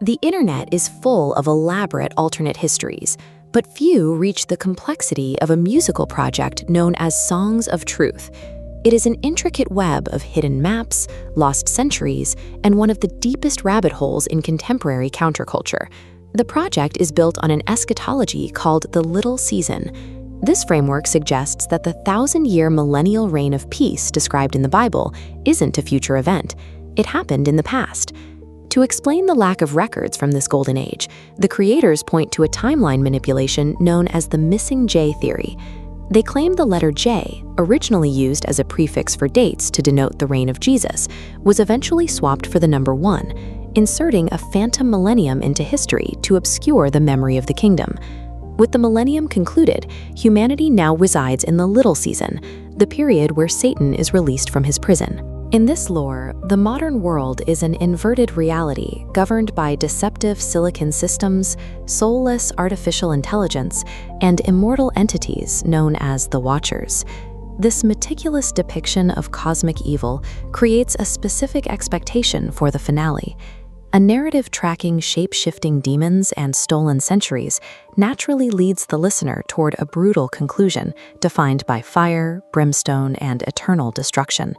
The internet is full of elaborate alternate histories, but few reach the complexity of a musical project known as Songs of Truth. It is an intricate web of hidden maps, lost centuries, and one of the deepest rabbit holes in contemporary counterculture. The project is built on an eschatology called the Little Season. This framework suggests that the 1,000-year millennial reign of peace described in the Bible isn't a future event. It happened in the past. To explain the lack of records from this golden age, the creators point to a timeline manipulation known as the missing J theory. They claim the letter J, originally used as a prefix for dates to denote the reign of Jesus, was eventually swapped for the number 1, inserting a phantom millennium into history to obscure the memory of the kingdom. With the millennium concluded, humanity now resides in the Little Season, the period where Satan is released from his prison. In this lore, the modern world is an inverted reality governed by deceptive silicon systems, soulless artificial intelligence, and immortal entities known as the Watchers. This meticulous depiction of cosmic evil creates a specific expectation for the finale. A narrative tracking shape-shifting demons and stolen centuries naturally leads the listener toward a brutal conclusion defined by fire, brimstone, and eternal destruction.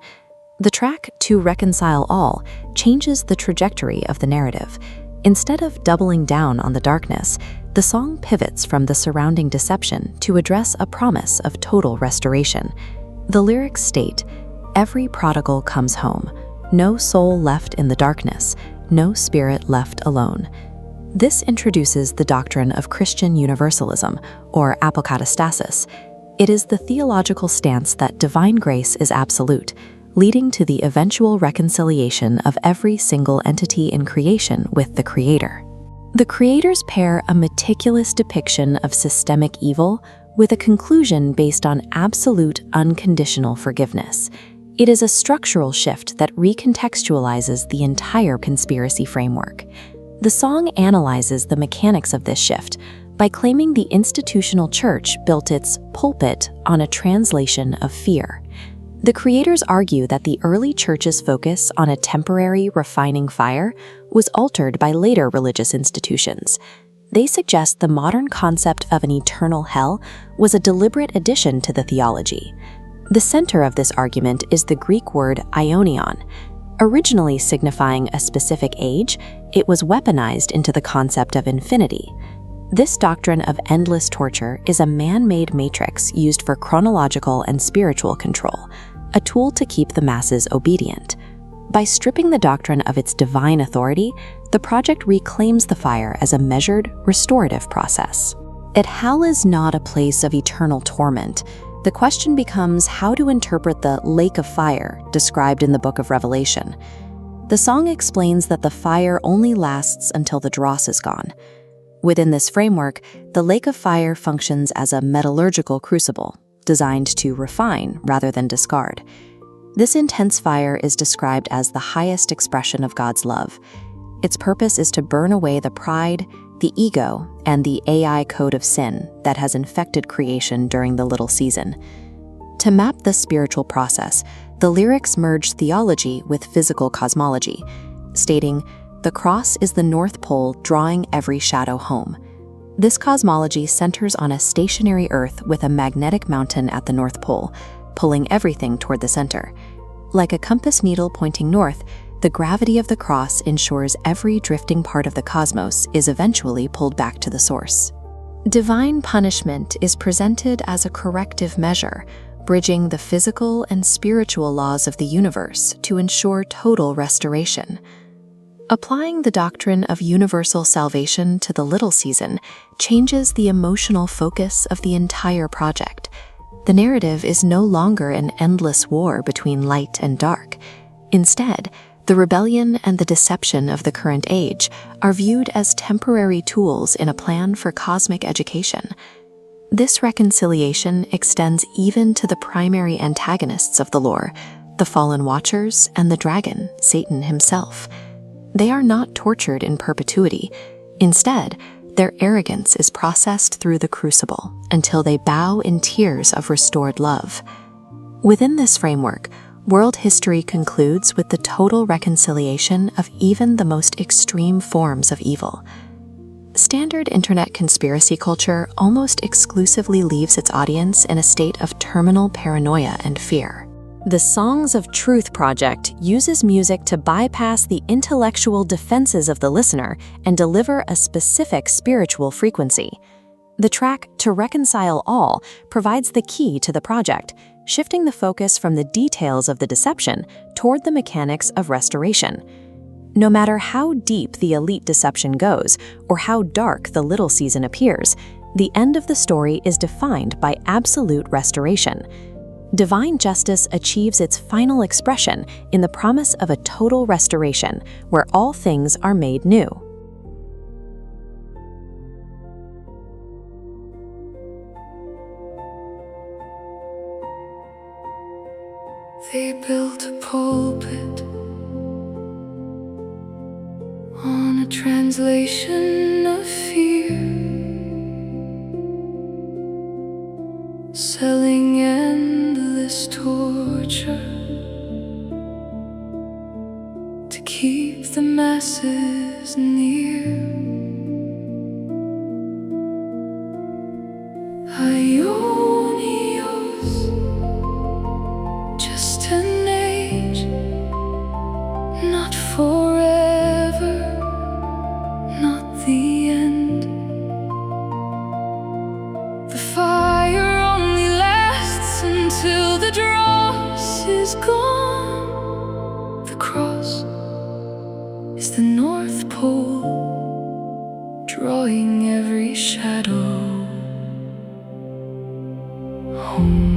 The track "To Reconcile All" changes the trajectory of the narrative. Instead of doubling down on the darkness, the song pivots from the surrounding deception to address a promise of total restoration. The lyrics state, "Every prodigal comes home, no soul left in the darkness, no spirit left alone." This introduces the doctrine of Christian universalism, or apokatastasis. It is the theological stance that divine grace is absolute, leading to the eventual reconciliation of every single entity in creation with the Creator. The creators pair a meticulous depiction of systemic evil with a conclusion based on absolute unconditional forgiveness. It is a structural shift that recontextualizes the entire conspiracy framework. The song analyzes the mechanics of this shift by claiming the institutional church built its pulpit on a translation of fear. The creators argue that the early church's focus on a temporary refining fire was altered by later religious institutions. They suggest the modern concept of an eternal hell was a deliberate addition to the theology. The center of this argument is the Greek word aionion. Originally signifying a specific age, it was weaponized into the concept of infinity. This doctrine of endless torture is a man-made matrix used for chronological and spiritual control, a tool to keep the masses obedient. By stripping the doctrine of its divine authority, the project reclaims the fire as a measured, restorative process. If hell is not a place of eternal torment, the question becomes how to interpret the lake of fire described in the book of Revelation. The song explains that the fire only lasts until the dross is gone. Within this framework, the lake of fire functions as a metallurgical crucible, designed to refine rather than discard. This intense fire is described as the highest expression of God's love. Its purpose is to burn away the pride, the ego, and the AI code of sin that has infected creation during the Little Season. To map the spiritual process, the lyrics merge theology with physical cosmology, stating, "The cross is the North Pole drawing every shadow home." This cosmology centers on a stationary Earth with a magnetic mountain at the North Pole, pulling everything toward the center. Like a compass needle pointing north, the gravity of the cross ensures every drifting part of the cosmos is eventually pulled back to the source. Divine punishment is presented as a corrective measure, bridging the physical and spiritual laws of the universe to ensure total restoration. Applying the doctrine of universal salvation to the Little Season changes the emotional focus of the entire project. The narrative is no longer an endless war between light and dark. Instead, the rebellion and the deception of the current age are viewed as temporary tools in a plan for cosmic education. This reconciliation extends even to the primary antagonists of the lore, the fallen Watchers and the dragon, Satan himself. They are not tortured in perpetuity. Instead, their arrogance is processed through the Crucible until they bow in tears of restored love. Within this framework, World history concludes with the total reconciliation of even the most extreme forms of evil. Standard internet conspiracy culture almost exclusively leaves its audience in a state of terminal paranoia and fear. The Songs of Truth project uses music to bypass the intellectual defenses of the listener and deliver a specific spiritual frequency. The track To Reconcile All provides the key to the project, shifting the focus from the details of the deception toward the mechanics of restoration. No matter how deep the elite deception goes or how dark the little season appears, the end of the story is defined by absolute restoration. Divine justice achieves its final expression in the promise of a total restoration where all things are made new. They built a pulpit on a translation of fear, selling endless torture to keep the masses near. Ionios, just an age, not forever, not the end. The fire only lasts until the dross is gone. The cross is the North Pole, drawing every shadow home.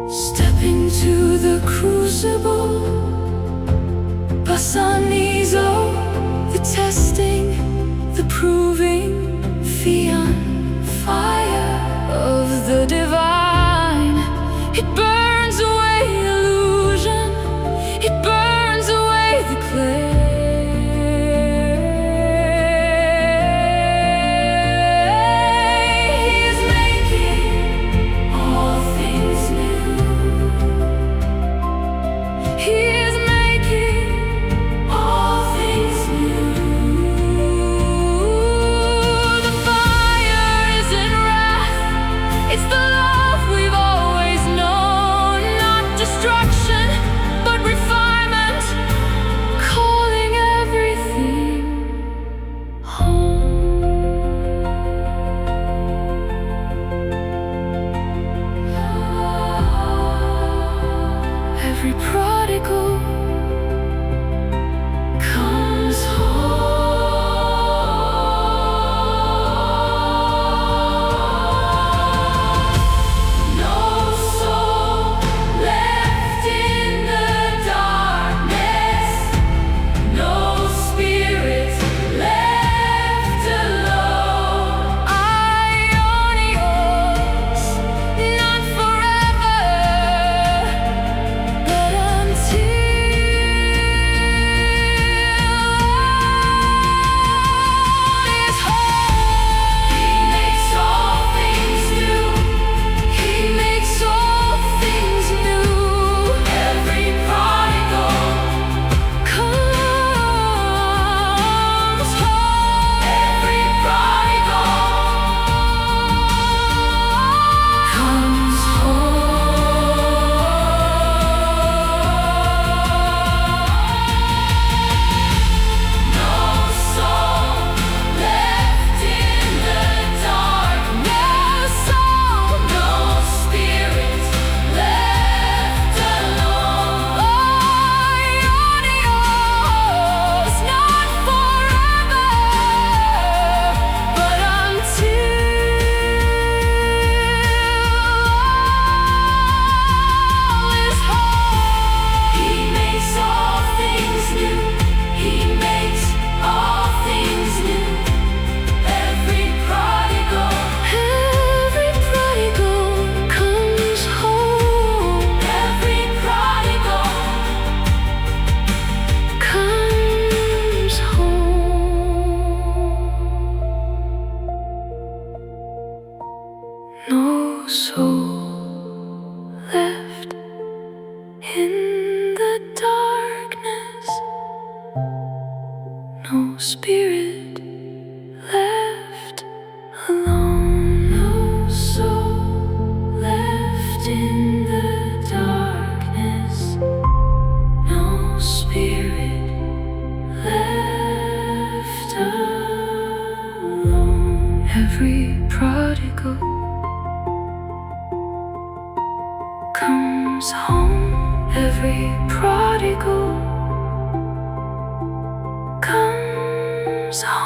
Stepping to the Crucible, Basanizo, the testing, the proving, Theion, fire of the divine. It burns away illusion, it burns away the clay. He is making all things new. He is making all things new. The fire isn't wrath, it's the love we've always known. no soul left in the darkness, no spirit left alone, no soul left in the darkness, no spirit left alone. Every prodigal comes home, every prodigal comes home.